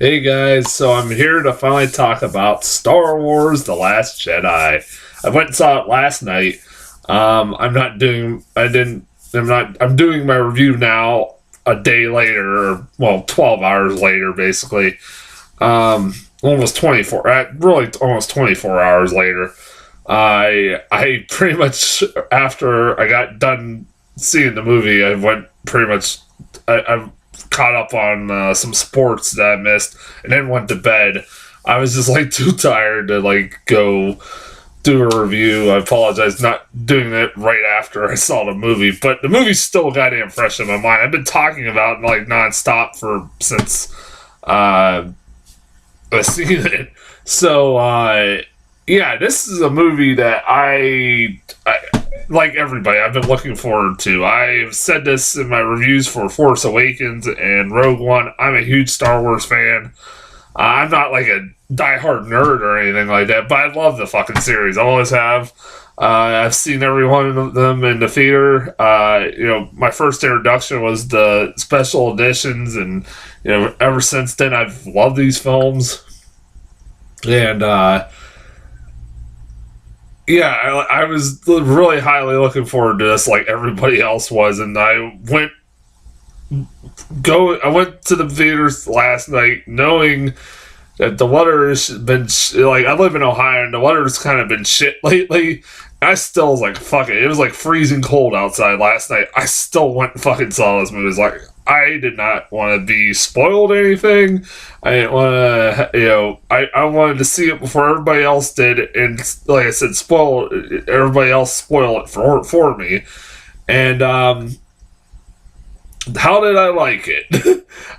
Hey guys, so I'm here to finally talk about Star Wars: The Last Jedi. I went and saw it last night. I'm doing my review now a day later, or, well, 12 hours later, basically. Almost 24, really almost 24 hours later. I pretty much, after I got done seeing the movie, I've caught up on some sports that I missed, and then went to bed. I was just too tired to go do a review. I apologize not doing it right after I saw the movie, but the movie's still goddamn fresh in my mind. I've been talking about it nonstop since I've seen it. So yeah, this is a movie that I like everybody, I've been looking forward to. I've said this in my reviews for Force Awakens and Rogue One. I'm a huge Star Wars fan. I'm not like a diehard nerd or anything like that, but I love the fucking series. I always have. I've seen every one of them in the theater. My first introduction was the special editions, and ever since then I've loved these films. And yeah, I was really highly looking forward to this, like everybody else was, and I went to the theaters last night knowing that the weather's been I live in Ohio, and the weather's kind of been shit lately. I still was like, fuck it. It was like freezing cold outside last night. I still went and fucking saw this movie. It's like, I did not want to be spoiled anything. I didn't want to, I wanted to see it before everybody else did, and like I said, everybody else spoil it for me. And how did I like it?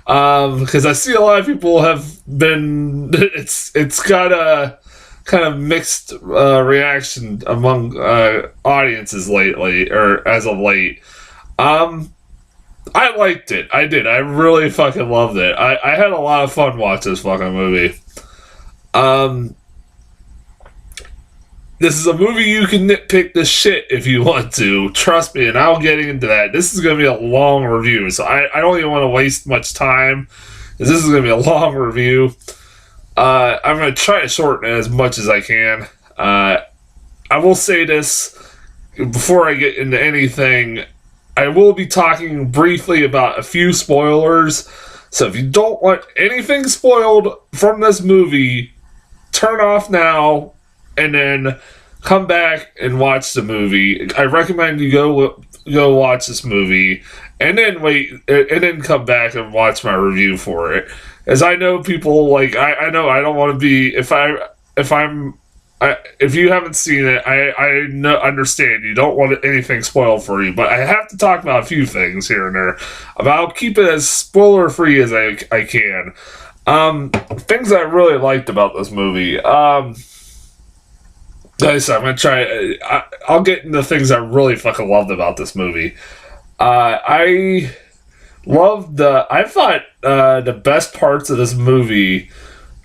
Because I see a lot of people have been. It's got a kind of mixed reaction among audiences lately, or as of late. I liked it. I did. I really fucking loved it. I had a lot of fun watching this fucking movie. This is a movie you can nitpick the shit if you want to. Trust me, and I'll get into that. This is going to be a long review, so I don't even want to waste much time, because this is going to be a long review. I'm going to try to shorten it as much as I can. I will say this before I get into anything. I will be talking briefly about a few spoilers, so if you don't want anything spoiled from this movie, turn off now and then come back and watch the movie. I recommend you go watch this movie and then wait, and then come back and watch my review for it. As I know people I know I don't want to be if you haven't seen it, I understand you don't want anything spoiled for you, but I have to talk about a few things here and there. But I'll keep it as spoiler free as I can. Things I really liked about this movie. Like I said, I'm gonna try. I'll get into things I really fucking loved about this movie. I thought the best parts of this movie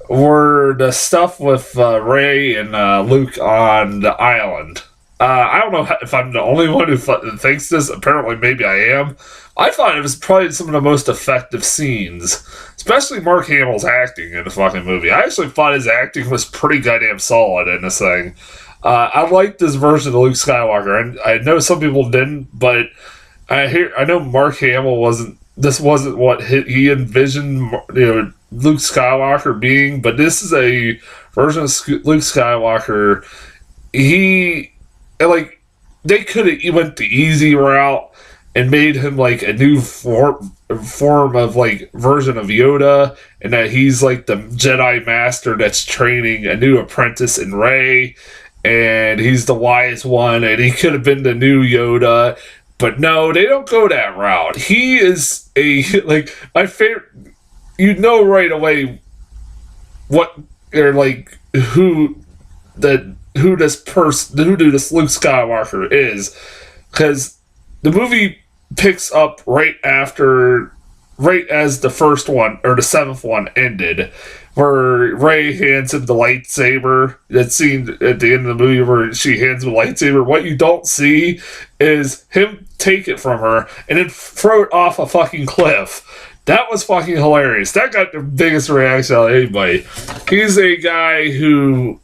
were the stuff with Rey and Luke on the island. I don't know if I'm the only one who thinks this. Apparently, maybe I am. I thought it was probably some of the most effective scenes, especially Mark Hamill's acting in the fucking movie. I actually thought his acting was pretty goddamn solid in this thing. I liked this version of Luke Skywalker, and I know some people didn't, but I know Mark Hamill wasn't. This wasn't what he envisioned, Luke Skywalker being, but this is a version of Luke Skywalker. They could have went the easy route and made him like a new form of version of Yoda, and that he's like the Jedi master that's training a new apprentice in Rey, and he's the wise one, and he could have been the new Yoda. But no, they don't go that route. He is my favorite. Right away what or who this Luke Skywalker is, because the movie picks up right as the first one or the seventh one ended, where Rey hands him the lightsaber. That scene at the end of the movie where she hands him the lightsaber. What you don't see is him take it from her and then throw it off a fucking cliff. That was fucking hilarious. That got the biggest reaction out of anybody. He's a guy who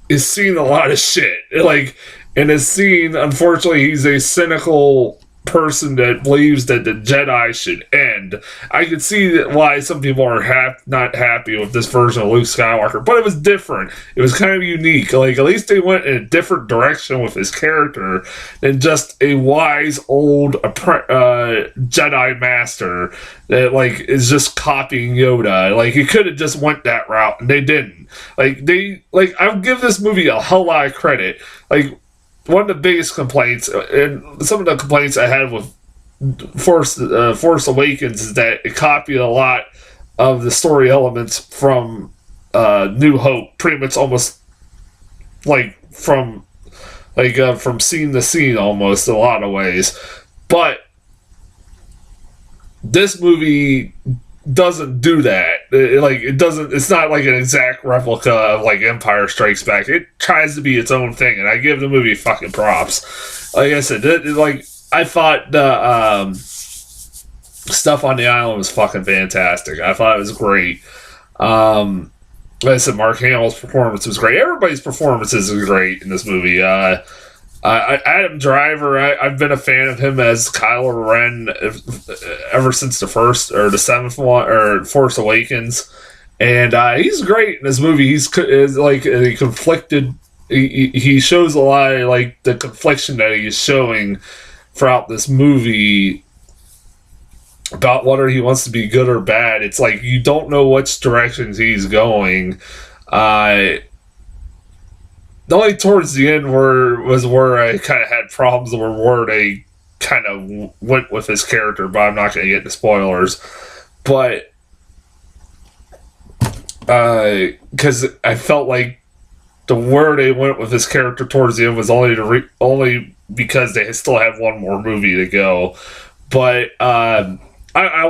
is seen a lot of shit. Like, and is seen, unfortunately, he's a cynical person that believes that the Jedi should end. I could see why some people are not happy with this version of Luke Skywalker, but it was different. It was kind of unique. Like, at least they went in a different direction with his character than just a wise old Jedi master that, like, is just copying Yoda. Like, he could have just went that route, and they didn't. I'll give this movie a hell lot of credit. Like, one of the biggest complaints, and some of the complaints I had with Force Awakens, is that it copied a lot of the story elements from New Hope, pretty much almost from scene to scene, almost in a lot of ways. But this movie doesn't do that. It doesn't. It's not like an exact replica of like Empire Strikes Back. It tries to be its own thing, and I give the movie fucking props. Like I said, I thought the stuff on the island was fucking fantastic. I thought it was great. Like I said, Mark Hamill's performance was great. Everybody's performances are great in this movie. Adam Driver, I've been a fan of him as Kylo Ren ever since the first or the seventh one or Force Awakens, and he's great in this movie. He's like a conflicted. He shows a lot of like the confliction that he's showing throughout this movie about whether he wants to be good or bad. It's like you don't know which directions he's going. Only towards the end was where I kind of had problems where they kind of went with his character, but I'm not going to get into spoilers. But because I felt like the where they went with his character towards the end was only because they still had one more movie to go. But I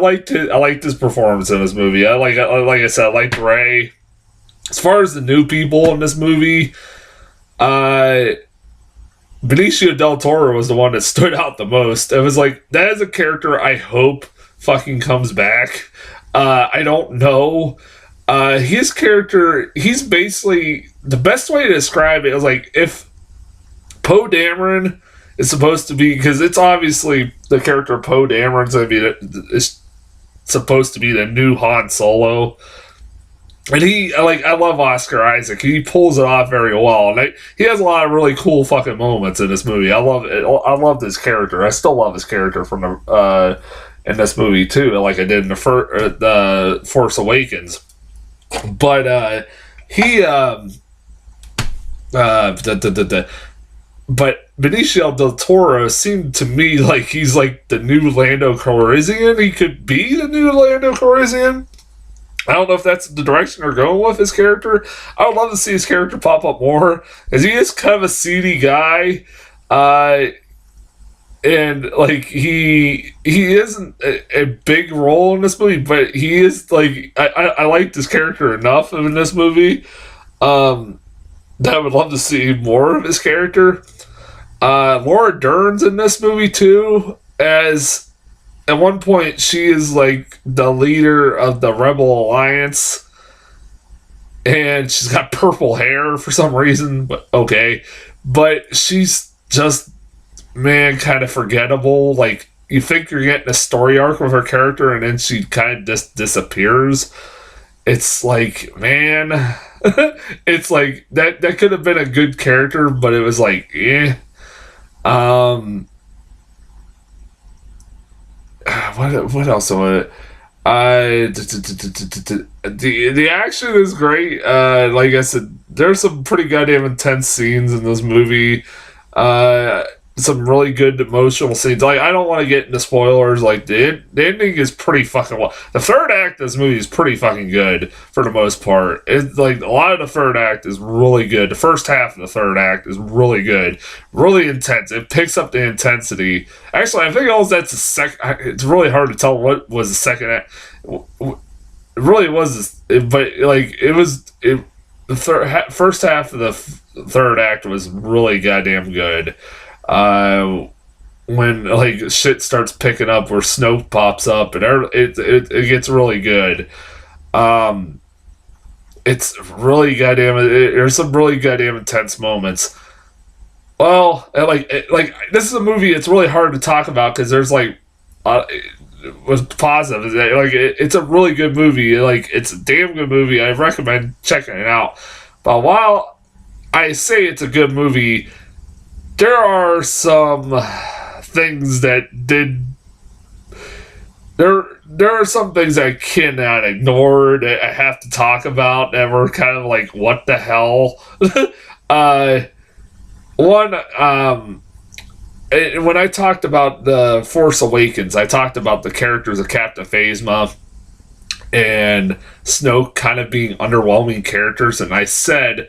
liked it. I liked his performance in this movie. Like I said, I liked Rey. As far as the new people in this movie, Benicio del Toro was the one that stood out the most. It was like, that is a character I hope fucking comes back. I don't know. His character, he's basically, the best way to describe it is like, if Poe Dameron is supposed to be, because it's obviously the character of Poe Dameron's is supposed to be the new Han Solo. And I love Oscar Isaac. He pulls it off very well, and he has a lot of really cool fucking moments in this movie. I love it. I loved his character. I still love his character from in this movie too, like I did in the Force Awakens. But but Benicio del Toro seemed to me like he's like the new Lando Calrissian. He could be the new Lando Calrissian. I don't know if that's the direction they're going with his character. I would love to see his character pop up more, because he is kind of a seedy guy, and like he isn't a big role in this movie, but he is like I liked his character enough in this movie that I would love to see more of his character. Laura Dern's in this movie too, as at one point she is like the leader of the Rebel Alliance, and she's got purple hair for some reason, but okay. But she's just, man, kind of forgettable. Like, you think you're getting a story arc with her character, and then she kind of just disappears. It's like, man, it's like that could have been a good character, but it was like, eh. What else was it? The action is great. Like I said, there's some pretty goddamn intense scenes in this movie. Some really good emotional scenes. Like, I don't want to get into spoilers. Like, the ending is pretty fucking well. The third act of this movie is pretty fucking good for the most part. It's like a lot of the third act is really good. The first half of the third act is really good, really intense. It picks up the intensity. Actually, I think that's the second. It's really hard to tell what was the second act. It really was, but like it was. The first half of the third act was really goddamn good. One when like shit starts picking up, where Snoke pops up, and it gets really good. It's really goddamn. There's some really goddamn intense moments. Well, like this is a movie. It's really hard to talk about because there's like, was positive. Like it's a really good movie. Like it's a damn good movie. I recommend checking it out. But while I say it's a good movie, there are some things that did. There are some things I cannot ignore that I have to talk about that were kind of like, what the hell? One, when I talked about The Force Awakens, I talked about the characters of Captain Phasma and Snoke kind of being underwhelming characters, and I said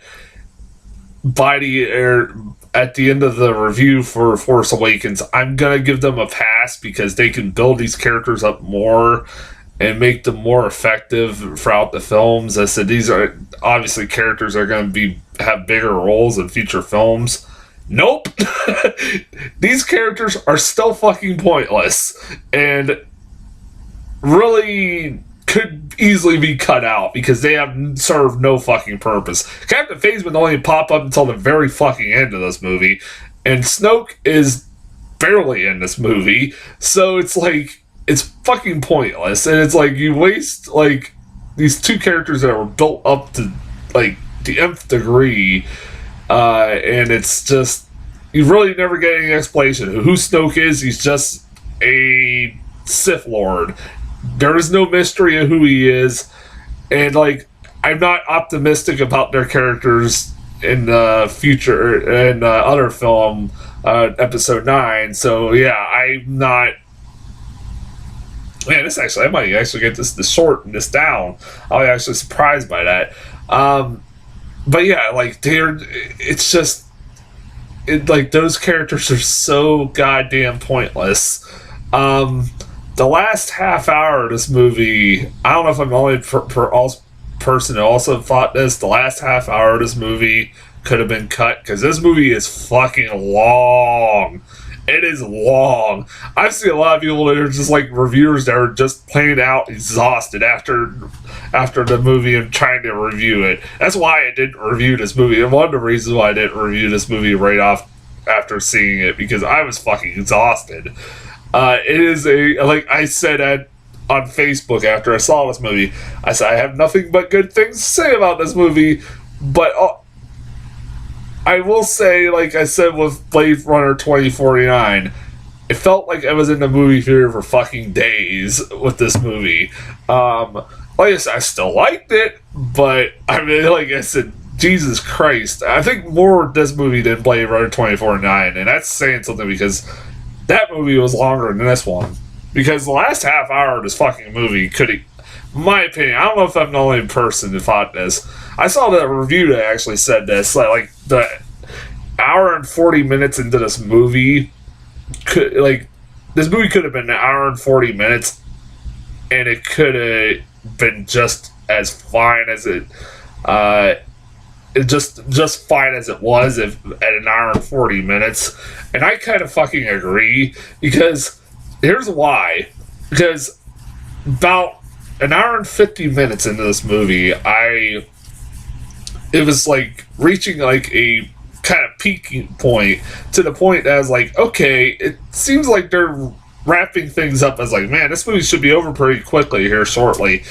at the end of the review for Force Awakens, I'm gonna give them a pass because they can build these characters up more and make them more effective throughout the films. I said these are obviously characters that are going to have bigger roles in future films. Nope. These characters are still fucking pointless and really could easily be cut out because they have served no fucking purpose. Captain Phasma only pop up until the very fucking end of this movie, and Snoke is barely in this movie, so it's like, it's fucking pointless, and it's like you waste like these two characters that were built up to like the nth degree, and it's just, you really never get any explanation of who Snoke is. He's just a Sith Lord. There is no mystery of who he is, and like, I'm not optimistic about their characters in the future in other film, episode 9. So yeah, I'm not. Man, I might actually get this to shorten this down. I'll be actually surprised by that. But yeah, like it's just, like those characters are so goddamn pointless. The last half hour of this movie, I don't know if I'm the only person who also thought this. The last half hour of this movie could have been cut because this movie is fucking long. It is long. I've seen a lot of people that are just like reviewers that are just plain out exhausted after the movie and trying to review it. That's why I didn't review this movie. And one of the reasons why I didn't review this movie right off after seeing it, because I was fucking exhausted. It is like I said on Facebook after I saw this movie, I said I have nothing but good things to say about this movie, but I will say, like I said with Blade Runner 2049, it felt like I was in the movie theater for fucking days with this movie. Like I said, I still liked it, but I mean, like I said, Jesus Christ, I think more of this movie than Blade Runner 2049, and that's saying something because that movie was longer than this one. Because the last half hour of this fucking movie could have, in my opinion, I don't know if I'm the only person who thought this. I saw the review that actually said this, like the hour and 40 minutes into this movie, this movie could have been an hour and 40 minutes, and it could have been just as fine as just fine as it was at an hour and 40 minutes. And I kind of fucking agree, because here's why. Because about an hour and 50 minutes into this movie, it was like reaching like a kind of peaking point, to the point that I was like, okay, it seems like they're wrapping things up. as like, man, this movie should be over pretty quickly here shortly.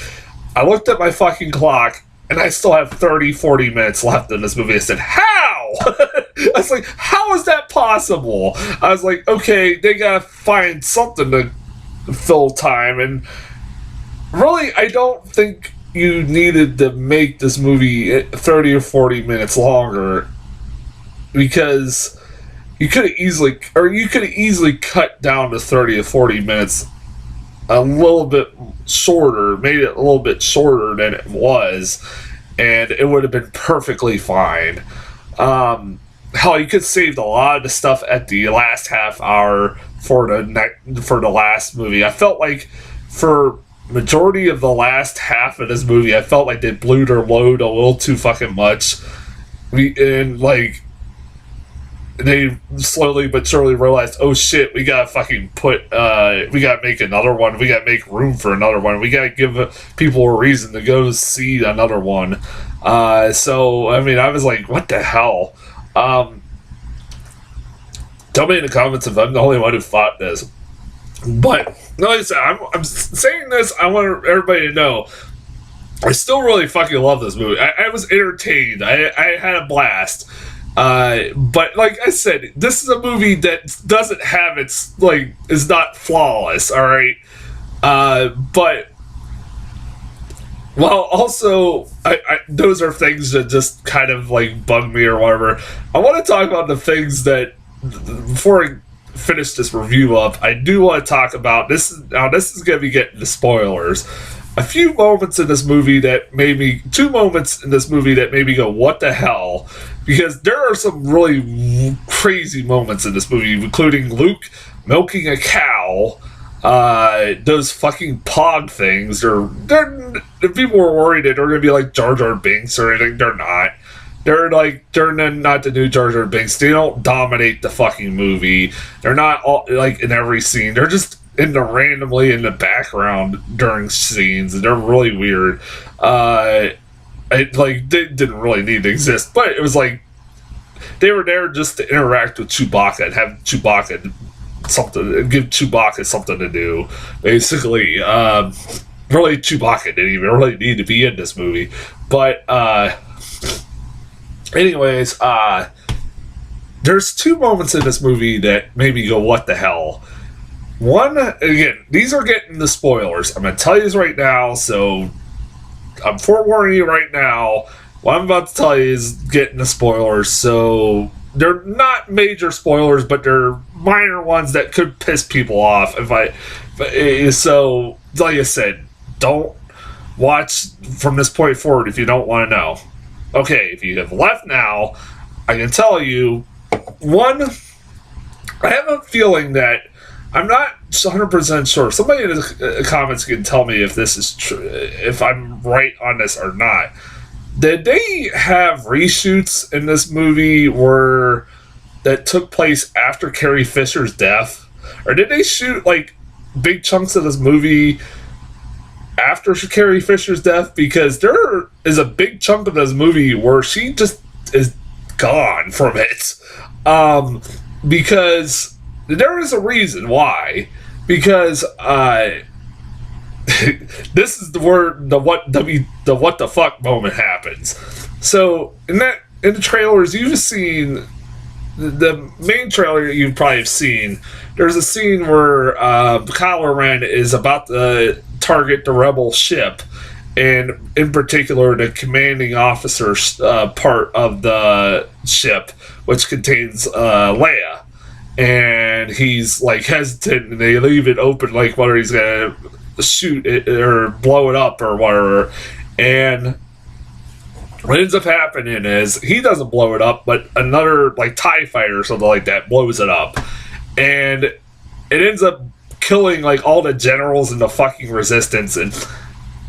I looked at my fucking clock, and I still have 30-40 minutes left in this movie. I said, how? I was like, how is that possible? I was like, okay, they gotta find something to fill time. And really, I don't think you needed to make this movie 30 or 40 minutes longer, because you could have easily cut down to 30 or 40 minutes a little bit shorter, made it a little bit shorter than it was, and it would have been perfectly fine. Hell, you could save a lot of the stuff at the last half hour for the last movie. I felt like for majority of the last half of this movie, I felt like they blew their load a little too fucking much. they slowly but surely realized, oh shit, we gotta fucking we gotta make another one. We gotta make room for another one. We gotta give people a reason to go see another one. So, I mean, I was like, what the hell? Tell me in the comments if I'm the only one who thought this. But, like I said, I'm saying this, I want everybody to know, I still really fucking love this movie. I was entertained. I had a blast. But like I said, this is a movie that doesn't have its, like, is not flawless, alright? But, well, also, those are things that just kind of, like, bug me or whatever. I want to talk about the things that, before I finish this review up, I do want to talk about, this is going to be getting the spoilers. A few moments in this movie that made me, 2 moments in this movie that made me go, what the hell? Because there are some really crazy moments in this movie, including Luke milking a cow, those fucking pog things. If people were worried that they're going to be like Jar Jar Binks or anything, they're not. They're not the new Jar Jar Binks. They don't dominate the fucking movie. They're not all, like, in every scene. They're just randomly in the background during scenes, and they're really weird. They didn't really need to exist, but it was like they were there just to interact with Chewbacca and have Chewbacca give Chewbacca something to do. Basically, really, Chewbacca didn't even really need to be in this movie. But anyways, there's 2 moments in this movie that made me go, what the hell? One, again, these are getting the spoilers. I'm going to tell you this right now, so I'm forewarning you right now. What I'm about to tell you is getting the spoilers, so they're not major spoilers, but they're minor ones that could piss people off. So, like I said, don't watch from this point forward if you don't want to know. Okay, if you have left now, I can tell you, one, I have a feeling that I'm not 100% sure. Somebody in the comments can tell me if this is true, if I'm right on this or not. Did they have reshoots in this movie that took place after Carrie Fisher's death? Or did they shoot, like, big chunks of this movie after Carrie Fisher's death? Because there is a big chunk of this movie where she just is gone from it. Because there is a reason why. Because this is where the what the fuck moment happens. So in the trailers you've seen, the main trailer you've probably seen, there's a scene where Kylo Ren is about to target the rebel ship, and in particular the commanding officer's part of the ship, which contains Leia. And he's like hesitant, and they leave it open, like whether he's gonna shoot it or blow it up or whatever. And what ends up happening is he doesn't blow it up, but another, like, TIE fighter or something like that blows it up, and it ends up killing, like, all the generals in the fucking Resistance, and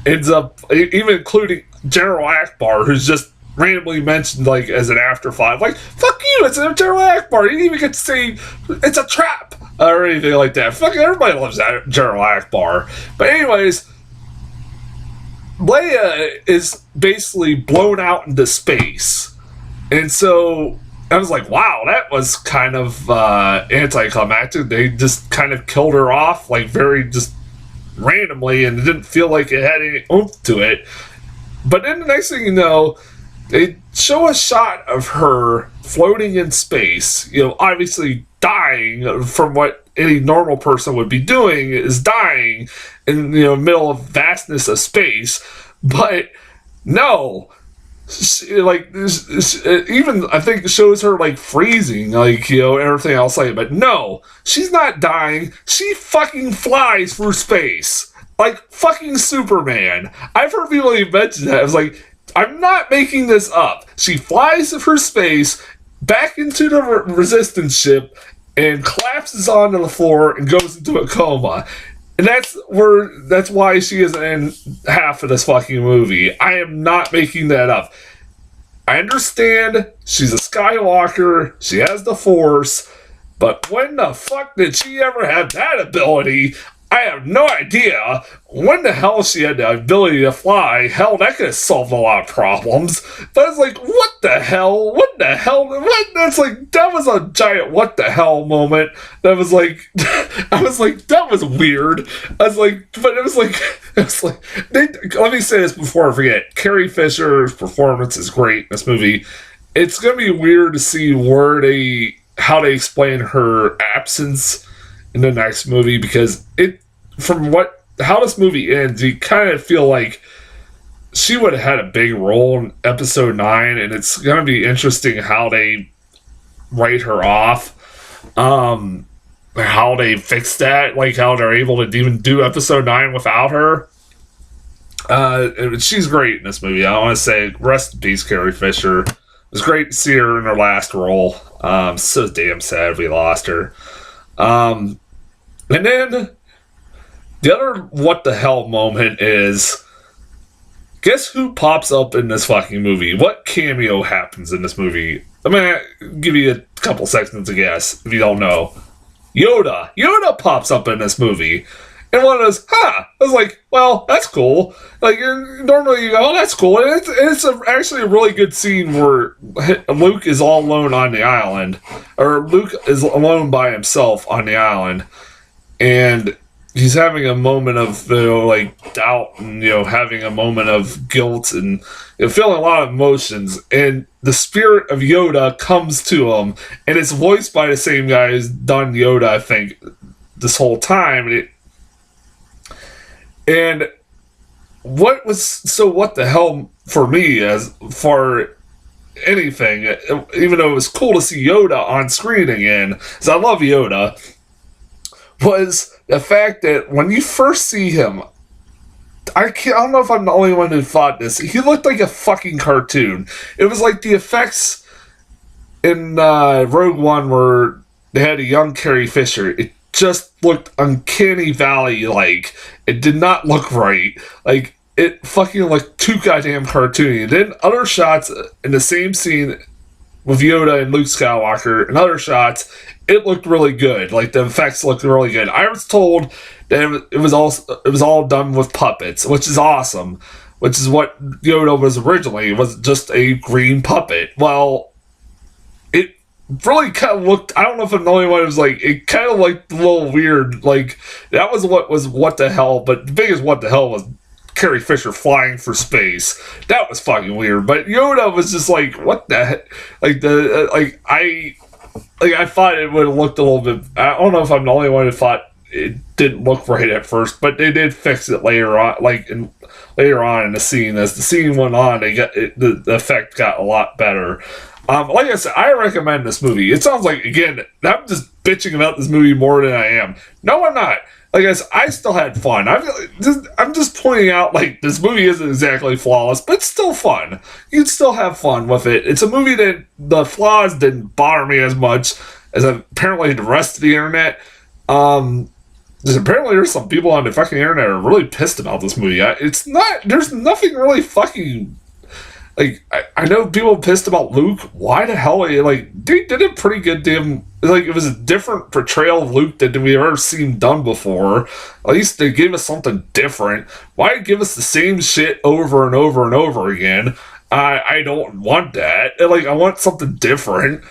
ends up even including General Akbar, who's just randomly mentioned, like, as an afterthought. Like, fuck you, it's a General Akbar. You didn't even get to say it's a trap or anything like that. Fucking everybody loves that General Akbar. But anyways, Leia is basically blown out into space. And so I was like, wow, that was kind of anticlimactic. They just kind of killed her off, like, very just randomly, and it didn't feel like it had any oomph to it. But then the next thing you know, they show a shot of her floating in space, obviously dying from what any normal person would be doing, is dying in the middle of vastness of space. But no, even I think it shows her, like, freezing, like, everything else, like, but no, she's not dying. She fucking flies through space like fucking Superman. I've heard people even mention that. I was like, I'm not making this up. She flies through space back into the Resistance ship and collapses onto the floor and goes into a coma. And that's why she isn't in half of this fucking movie. I am not making that up. I understand she's a Skywalker, she has the Force, but when the fuck did she ever have that ability? I have no idea when the hell she had the ability to fly. Hell, that could have solved a lot of problems. But it's like, what the hell? What the hell? What? That's like, that was a giant what the hell moment. That was like, I was like, that was weird. I was like, but it was like, let me say this before I forget. Carrie Fisher's performance is great in this movie. It's going to be weird to see how they explain her absence in the next movie, because how this movie ends, you kind of feel like she would have had a big role in episode 9, and it's going to be interesting how they write her off, how they fix that, like how they're able to even do episode 9 without her. She's great in this movie. I want to say rest in peace, Carrie Fisher. It was great to see her in her last role. So damn sad we lost her. And then the other what the hell moment is, guess who pops up in this fucking movie? What cameo happens in this movie? I'm gonna give you a couple seconds to guess if you don't know. Yoda. Yoda pops up in this movie. And one of those, I was like, well, that's cool. Like, normally you go, oh, that's cool. And it's actually a really good scene where Luke is all alone on the island. Or Luke is alone by himself on the island. And he's having a moment of, doubt and, having a moment of guilt and feeling a lot of emotions. And the spirit of Yoda comes to him. And it's voiced by the same guy who's done Yoda, I think, this whole time. And what the hell for me as far anything, even though it was cool to see Yoda on screen again, because I love Yoda, was the fact that when you first see him, I don't know if I'm the only one who thought this, he looked like a fucking cartoon. It was like the effects in Rogue One where they had a young Carrie Fisher. It just looked uncanny valley-like. It did not look right. Like, it fucking looked too goddamn cartoony. And then other shots in the same scene with Yoda and Luke Skywalker, and other shots, it looked really good. Like, the effects looked really good. I was told that it was all done with puppets, which is awesome. Which is what Yoda was originally. It was just a green puppet. Well, really kind of looked, I don't know if I'm the only one who was like, it kind of looked a little weird. Like, that was what the hell, but the biggest what the hell was Carrie Fisher flying for space. That was fucking weird. But Yoda was just like, what the heck? I thought it would have looked a little bit, I don't know if I'm the only one who thought it didn't look right at first, but they did fix it later on, later on in the scene. As the scene went on, the effect got a lot better. Like I said, I recommend this movie. It sounds like, again, I'm just bitching about this movie more than I am. No, I'm not. Like I said, I still had fun. I'm just pointing out, like, this movie isn't exactly flawless, but it's still fun. You can still have fun with it. It's a movie that the flaws didn't bother me as much as apparently the rest of the internet. Apparently there's some people on the fucking internet are really pissed about this movie. There's nothing really fucking... Like, I know people pissed about Luke. Why the hell? They did a pretty good damn... Like, it was a different portrayal of Luke than we've ever seen done before. At least they gave us something different. Why give us the same shit over and over and over again? I don't want that. I want something different.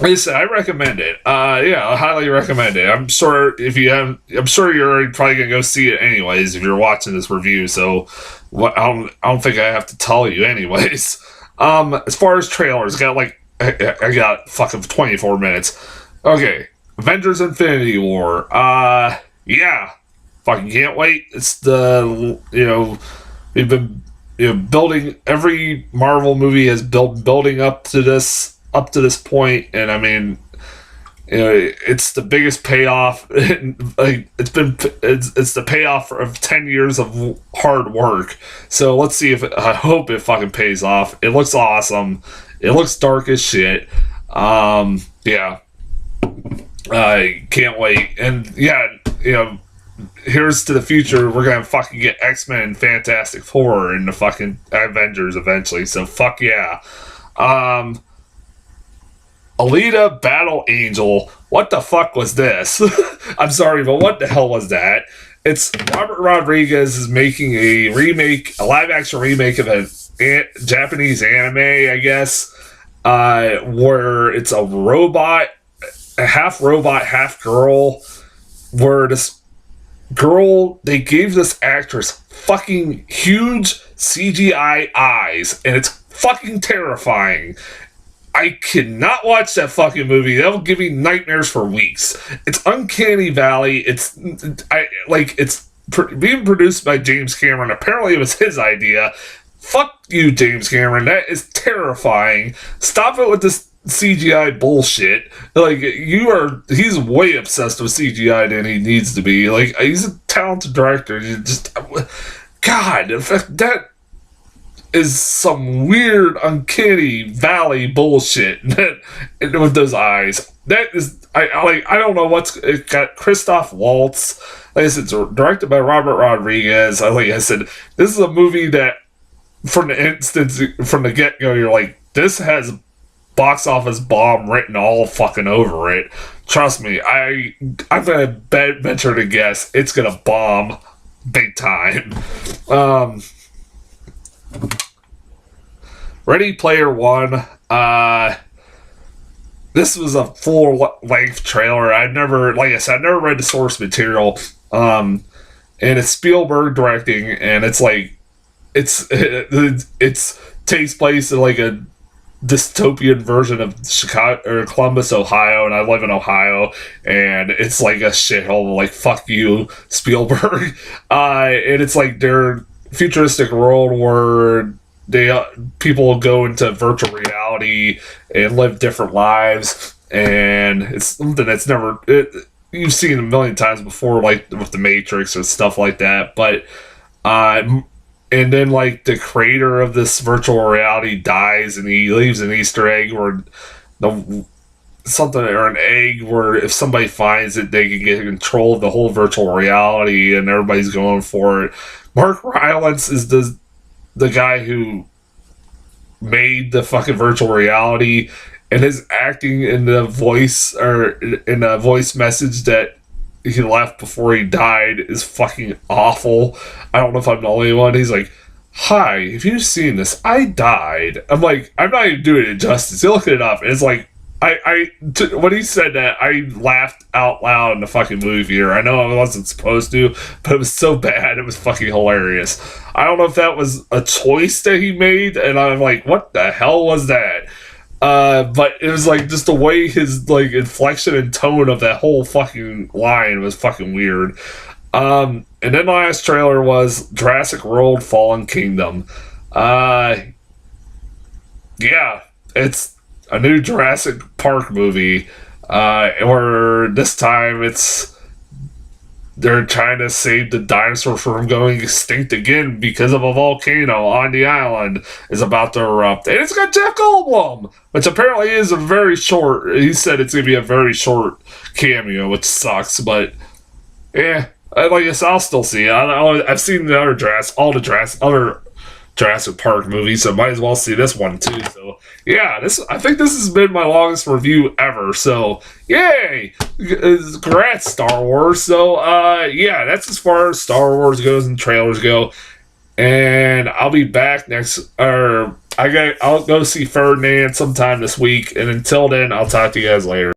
Like I said, I recommend it. I highly recommend it. I'm sure you're probably gonna go see it anyways if you're watching this review. So, I don't think I have to tell you anyways. As far as trailers, I got fucking 24 minutes. Okay, Avengers: Infinity War. Fucking can't wait. It's we've been building. Every Marvel movie has building up to this point, and I mean, it's the biggest payoff. It's the payoff of 10 years of hard work. So let's see I hope it fucking pays off. It looks awesome. It looks dark as shit. I can't wait. And here's to the future. We're gonna fucking get X-Men, Fantastic Four, and the fucking Avengers eventually. So fuck yeah. Alita Battle Angel. What the fuck was this? I'm sorry, but what the hell was that? It's Robert Rodriguez is making a live action remake of a Japanese anime, I guess, where it's a robot, half girl, where this girl, they gave this actress fucking huge CGI eyes, and it's fucking terrifying. I cannot watch that fucking movie. That'll give me nightmares for weeks. It's Uncanny Valley. It's being produced by James Cameron. Apparently, it was his idea. Fuck you, James Cameron. That is terrifying. Stop it with this CGI bullshit. Like, he's way obsessed with CGI than he needs to be. Like, he's a talented director. God, that is some weird Uncanny Valley bullshit with those eyes. That is, I don't know it got Christoph Waltz. Like I said, it's directed by Robert Rodriguez. Like I said, this is a movie that, from the get-go, you're like, this has box office bomb written all fucking over it. Trust me, I'm gonna venture to guess it's gonna bomb big time. Ready Player One. This was a full-length trailer. I've never read the source material. And it's Spielberg directing, and it's like, it's takes place in like a dystopian version of Chicago or Columbus, Ohio, and I live in Ohio, and it's like a shithole. Like, fuck you, Spielberg. And it's like their futuristic world where people go into virtual reality and live different lives, and it's something that's you've seen a million times before, like with the Matrix or stuff like that. But and then, like, the creator of this virtual reality dies, and he leaves an Easter egg or an egg where if somebody finds it, they can get control of the whole virtual reality, and everybody's going for it. Mark Rylance is the guy who made the fucking virtual reality, and his acting in the voice message that he left before he died is fucking awful. I don't know if I'm the only one. He's like, "Hi, have you seen this? I died." I'm like, I'm not even doing it justice. You look it up, and it's like, when he said that, I laughed out loud in the fucking movie theater. I know I wasn't supposed to, but it was so bad, it was fucking hilarious. I don't know if that was a choice that he made, and I'm like, what the hell was that? But it was like, just the way his, like, inflection and tone of that whole fucking line was fucking weird. And then the last trailer was Jurassic World Fallen Kingdom. Yeah, it's a new Jurassic Park movie, where this time they're trying to save the dinosaurs from going extinct again because of a volcano on the island is about to erupt. And it's got Jeff Goldblum, which apparently is he said it's going to be a very short cameo, which sucks, but yeah, like I guess I'll still see it. I've seen the other Jurassic Park movies, so might as well see this one too. So yeah, I think this has been my longest review ever. So yay! Congrats, Star Wars. So yeah, that's as far as Star Wars goes and trailers go. And I'll be back I'll go see Ferdinand sometime this week. And until then, I'll talk to you guys later.